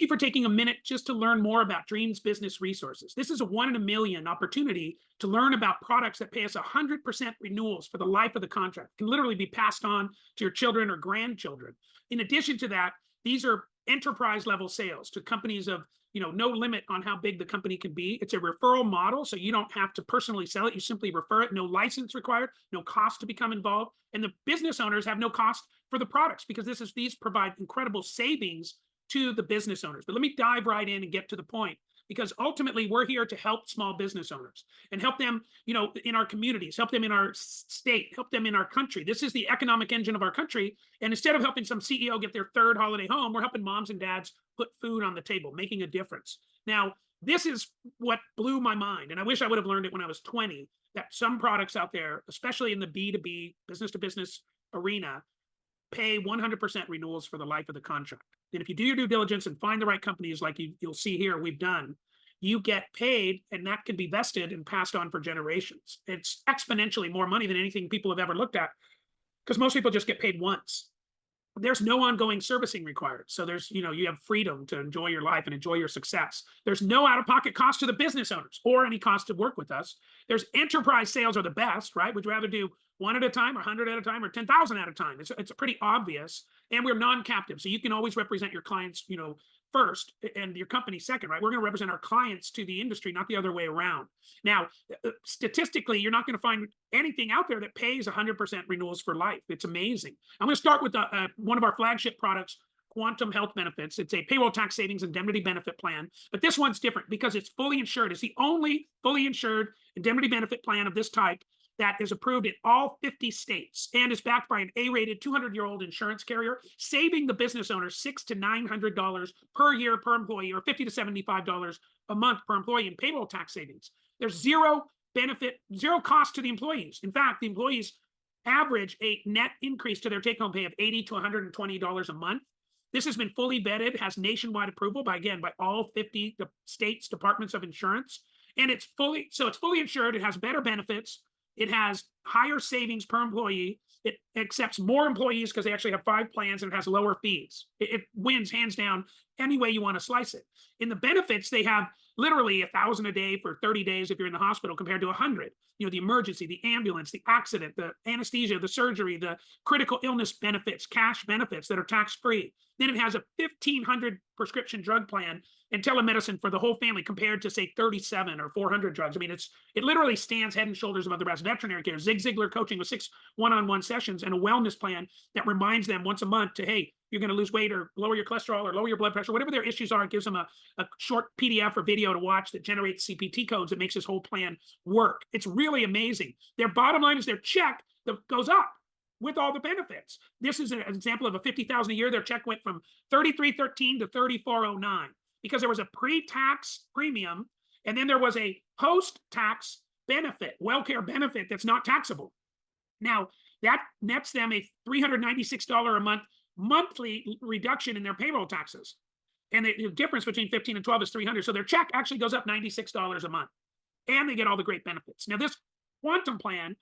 you for taking a minute just to learn more about Dreams Business Resources. This is a 1 in a million opportunity to learn about products that pay us 100% renewals for the life of the contract. It can literally be passed on to your children or grandchildren. In addition to that, these are enterprise level sales to companies of no limit on how big the company can be. It's a referral model, so you don't have to personally sell it. You simply refer it. No license required, no cost to become involved, and the business owners have no cost for the products because these provide incredible savings to the business owners. But let me dive right in and get to the point, because ultimately we're here to help small business owners and help them, in our communities, help them in our state, help them in our country. This is the economic engine of our country. And instead of helping some CEO get their third holiday home, we're helping moms and dads put food on the table, making a difference. Now, this is what blew my mind. And I wish I would have learned it when I was 20, that some products out there, especially in the B2B, business to business arena, pay 100% renewals for the life of the contract. And if you do your due diligence and find the right companies like you'll see here we've done, you get paid, and that can be vested and passed on for generations. It's exponentially more money than anything people have ever looked at, because most people just get paid once. There's no ongoing servicing required. So you have freedom to enjoy your life and enjoy your success. There's no out-of-pocket cost to the business owners or any cost to work with us. There's enterprise sales are the best, right? Would you rather do one at a time or 100 at a time or 10,000 at a time? It's pretty obvious. And we're non-captive. So you can always represent your clients, first and your company second, right? We're going to represent our clients to the industry, not the other way around. Now, statistically, you're not going to find anything out there that pays 100% renewals for life. It's amazing. I'm going to start with one of our flagship products, Quantum Health Benefits. It's a payroll tax savings indemnity benefit plan, but this one's different because it's fully insured. It's the only fully insured indemnity benefit plan of this type that is approved in all 50 states and is backed by an A-rated 200-year-old insurance carrier, saving the business owner $600 to $900 per year per employee, or $50 to $75 a month per employee in payroll tax savings. There's zero benefit, zero cost to the employees. In fact, the employees average a net increase to their take-home pay of $80 to $120 a month. This has been fully vetted, has nationwide approval by all 50 states departments of insurance, and it's fully insured. It has better benefits. It has higher savings per employee. It accepts more employees because they actually have 5 plans, and it has lower fees. It wins hands down any way you want to slice it. In the benefits, they have literally $1,000 a day for 30 days if you're in the hospital, compared to 100. The emergency, the ambulance, the accident, the anesthesia, the surgery, the critical illness benefits, cash benefits that are tax-free. Then it has a 1,500 prescription drug plan and telemedicine for the whole family, compared to, say, 37 or 400 drugs. I mean, it literally stands head and shoulders above the rest. Veterinary care, Zig Ziglar coaching with 6 one-on-one sessions, and a wellness plan that reminds them once a month to, hey, you're going to lose weight or lower your cholesterol or lower your blood pressure, whatever their issues are. It gives them a short PDF or video to watch that generates CPT codes that makes this whole plan work. It's really amazing. Their bottom line is their check that goes up with all the benefits. This is an example of a $50,000 a year. Their check went from $3,313 to $3,409 because there was a pre-tax premium, and then there was a post-tax benefit, WellCare benefit that's not taxable. Now, that nets them a $396 a month monthly reduction in their payroll taxes. And the difference between 15 and 12 is $300. So their check actually goes up $96 a month, and they get all the great benefits. Now, this Quantum plan,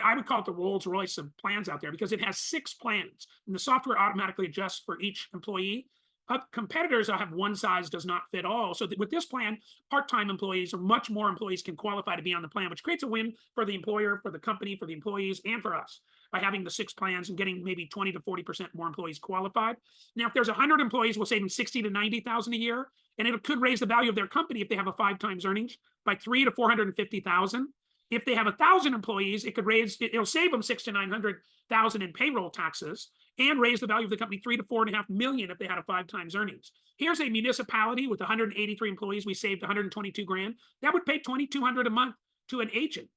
I would call it the Rolls Royce of plans out there, because it has 6 plans, and the software automatically adjusts for each employee. Competitors have one size does not fit all. So with this plan, part-time employees or much more employees can qualify to be on the plan, which creates a win for the employer, for the company, for the employees, and for us by having the 6 plans and getting maybe 20 to 40% more employees qualified. Now, if there's 100 employees, we'll save them $60,000 to $90,000 a year, and it could raise the value of their company if they have a 5 times earnings by $300,000 to $450,000. If they have 1,000 employees, it'll save them $600,000 to $900,000 in payroll taxes, and raise the value of the company $3 to $4.5 million if they had a 5 times earnings. Here's a municipality with 183 employees. We saved $122,000. That would pay $2,200 a month to an agent.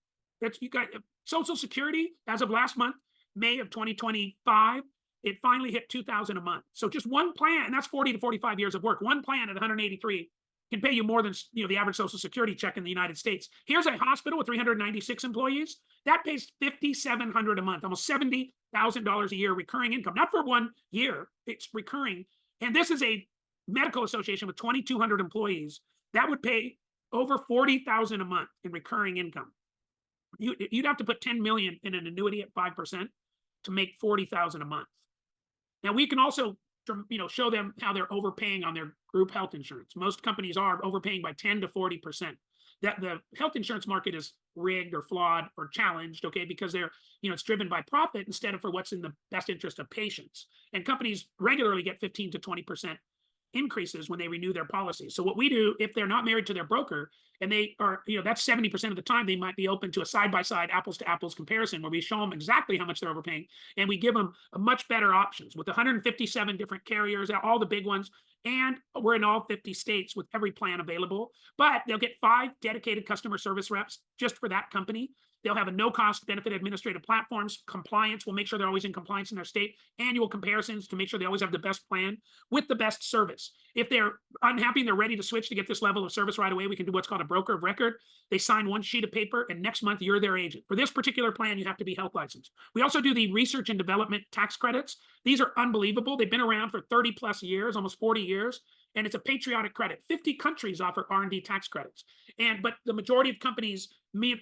You got Social Security as of last month, May of 2025. It finally hit $2,000 a month. So just one plan, and that's 40 to 45 years of work. One plan at 183 can pay you more than the average Social Security check in the United States. Here's a hospital with 396 employees. That pays $5,700 a month, almost $70,000 a year recurring income. Not for 1 year, it's recurring. And this is a medical association with 2,200 employees. That would pay over $40,000 a month in recurring income. You'd have to put $10 million in an annuity at 5% to make $40,000 a month. Now, we can also show them how they're overpaying on their group health insurance. Most companies are overpaying by 10 to 40%. That the health insurance market is rigged or flawed or challenged, okay, because it's driven by profit instead of for what's in the best interest of patients. And companies regularly get 15 to 20% increases when they renew their policies. So what we do, if they're not married to their broker, and they are, that's 70% of the time, they might be open to a side-by-side, apples-to-apples comparison where we show them exactly how much they're overpaying, and we give them a much better options with 157 different carriers, all the big ones, and we're in all 50 states with every plan available. But they'll get 5 dedicated customer service reps just for that company. They'll have a no-cost benefit administrative platforms, compliance. We'll make sure they're always in compliance in their state, annual comparisons to make sure they always have the best plan with the best service. If they're unhappy and they're ready to switch to get this level of service right away, we can do what's called a broker of record. They sign one sheet of paper, and next month you're their agent. For this particular plan, you have to be health licensed. We also do the research and development tax credits. These are unbelievable. They've been around for 30 plus years, almost 40 years. And it's a patriotic credit. 50 countries offer R&D tax credits. But the majority of companies, mid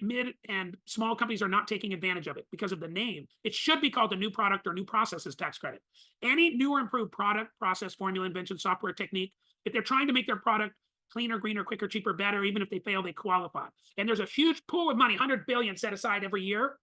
and small companies, are not taking advantage of it because of the name. It should be called a new product or new processes tax credit. Any new or improved product, process, formula, invention, software, technique, if they're trying to make their product cleaner, greener, quicker, cheaper, better, even if they fail, they qualify. And there's a huge pool of money, 100 billion set aside every year.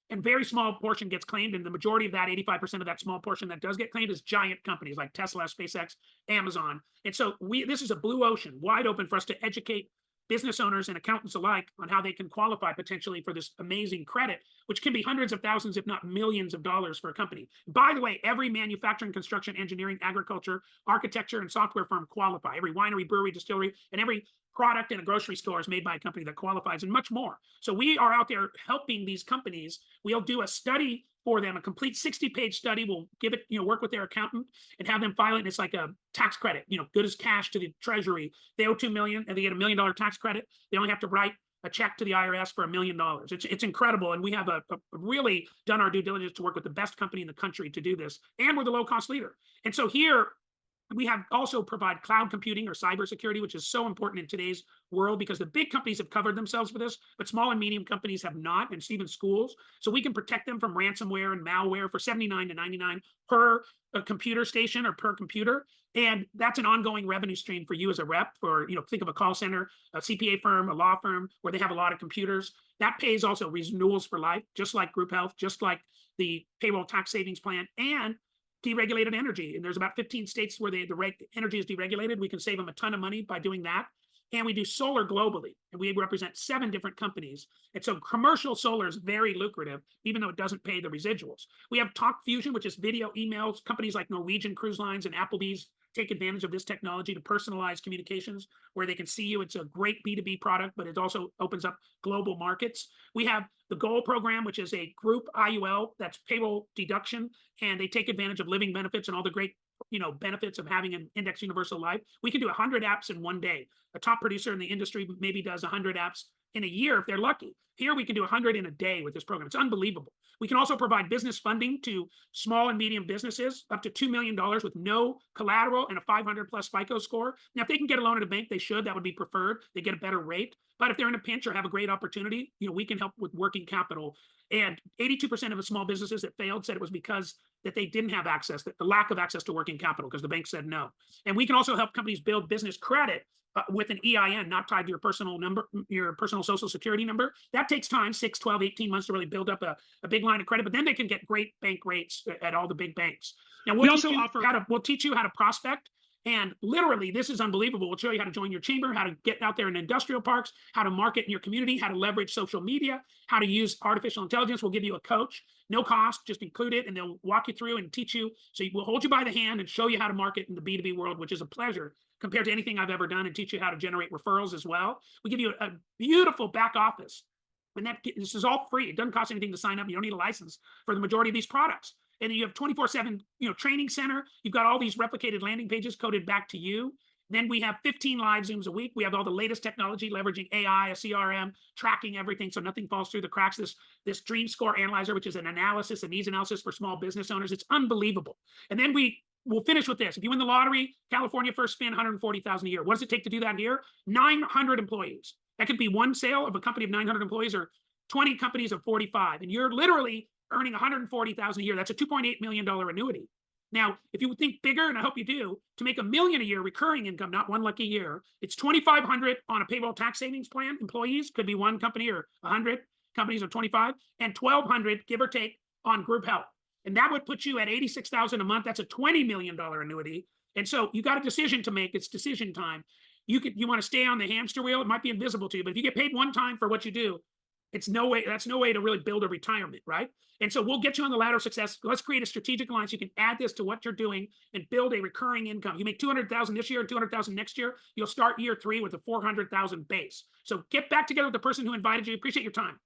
And very small portion gets claimed, and the majority of that, 85% of that small portion that does get claimed, is giant companies like Tesla, SpaceX, Amazon. And so this is a blue ocean, wide open for us to educate business owners and accountants alike on how they can qualify potentially for this amazing credit, which can be hundreds of thousands, if not millions of dollars for a company. By the way, every manufacturing, construction, engineering, agriculture, architecture, and software firm qualify. Every winery, brewery, distillery, and every product in a grocery store is made by a company that qualifies, and much more. So we are out there helping these companies. We'll do a study for them, a complete 60-page study. We'll give it, work with their accountant and have them file it. And it's like a tax credit, good as cash to the treasury. They owe $2 million and they get $1 million tax credit. They only have to write a check to the IRS for $1 million. It's incredible. And we have really done our due diligence to work with the best company in the country to do this. And we're the low-cost leader. And so here, we have also provide cloud computing or cybersecurity, which is so important in today's world because the big companies have covered themselves for this, but small and medium companies have not, and even schools. So we can protect them from ransomware and malware for $79 to $99 per computer station or per computer. And that's an ongoing revenue stream for you as a rep. For, think of a call center, a CPA firm, a law firm where they have a lot of computers. That pays also renewals for life, just like group health, just like the payroll tax savings plan, and deregulated energy. And there's about 15 states where the energy is deregulated. We can save them a ton of money by doing that. And we do solar globally, and we represent 7 different companies. And so commercial solar is very lucrative, even though it doesn't pay the residuals. We have Talk Fusion, which is video emails. Companies like Norwegian Cruise Lines and Applebee's take advantage of this technology to personalize communications where they can see you. It's a great B2B product, but it also opens up global markets. We have the Goal program, which is a group IUL that's payroll deduction, and they take advantage of living benefits and all the great benefits of having an index universal life. We can do 100 apps in one day. A top producer in the industry maybe does 100 apps in a year if they're lucky. Here we can do 100 in a day with this program. It's unbelievable. We can also provide business funding to small and medium businesses up to $2 million with no collateral and a 500 plus FICO score. Now, if they can get a loan at a bank, they should. That would be preferred. They get a better rate. But if they're in a pinch or have a great opportunity, we can help with working capital. And 82% of the small businesses that failed said it was because that they didn't have access, that the lack of access to working capital, because the bank said no. And we can also help companies build business credit with an EIN, not tied to your personal number, your personal social security number. That takes time, 6, 12, 18 months to really build up a big line of credit, but then they can get great bank rates at all the big banks. Now, we'll teach you how to prospect. And literally, this is unbelievable. We'll show you how to join your chamber, how to get out there in industrial parks, how to market in your community, how to leverage social media, how to use artificial intelligence. We'll give you a coach, no cost, just include it, and they'll walk you through and teach you. So we'll hold you by the hand and show you how to market in the B2B world, which is a pleasure compared to anything I've ever done, and teach you how to generate referrals as well. We give you a beautiful back office. And this is all free. It doesn't cost anything to sign up. You don't need a license for the majority of these products. And then you have 24/7, training center. You've got all these replicated landing pages coded back to you. Then we have 15 live Zooms a week. We have all the latest technology, leveraging AI, a CRM, tracking everything so nothing falls through the cracks. This Dream Score Analyzer, which is an analysis, a needs analysis for small business owners. It's unbelievable. And then we'll finish with this. If you win the lottery, California first spin, $140,000 a year. What does it take to do that here? 900 employees. That could be one sale of a company of 900 employees or 20 companies of 45. And you're literally earning $140,000 a year. That's a $2.8 million annuity. Now, if you would think bigger, and I hope you do, to make $1 million a year recurring income, not one lucky year, it's 2,500 on a payroll tax savings plan. Employees could be one company or 100 companies or 25, and 1,200 give or take on group health. And that would put you at 86,000 a month. That's a $20 million annuity. And so you got a decision to make. It's decision time. You want to stay on the hamster wheel. It might be invisible to you, but if you get paid one time for what you do, it's no way. That's no way to really build a retirement, right? And so we'll get you on the ladder of success. Let's create a strategic alliance. You can add this to what you're doing and build a recurring income. You make 200,000 this year and 200,000 next year. You'll start year 3 with a 400,000 base. So get back together with the person who invited you. Appreciate your time.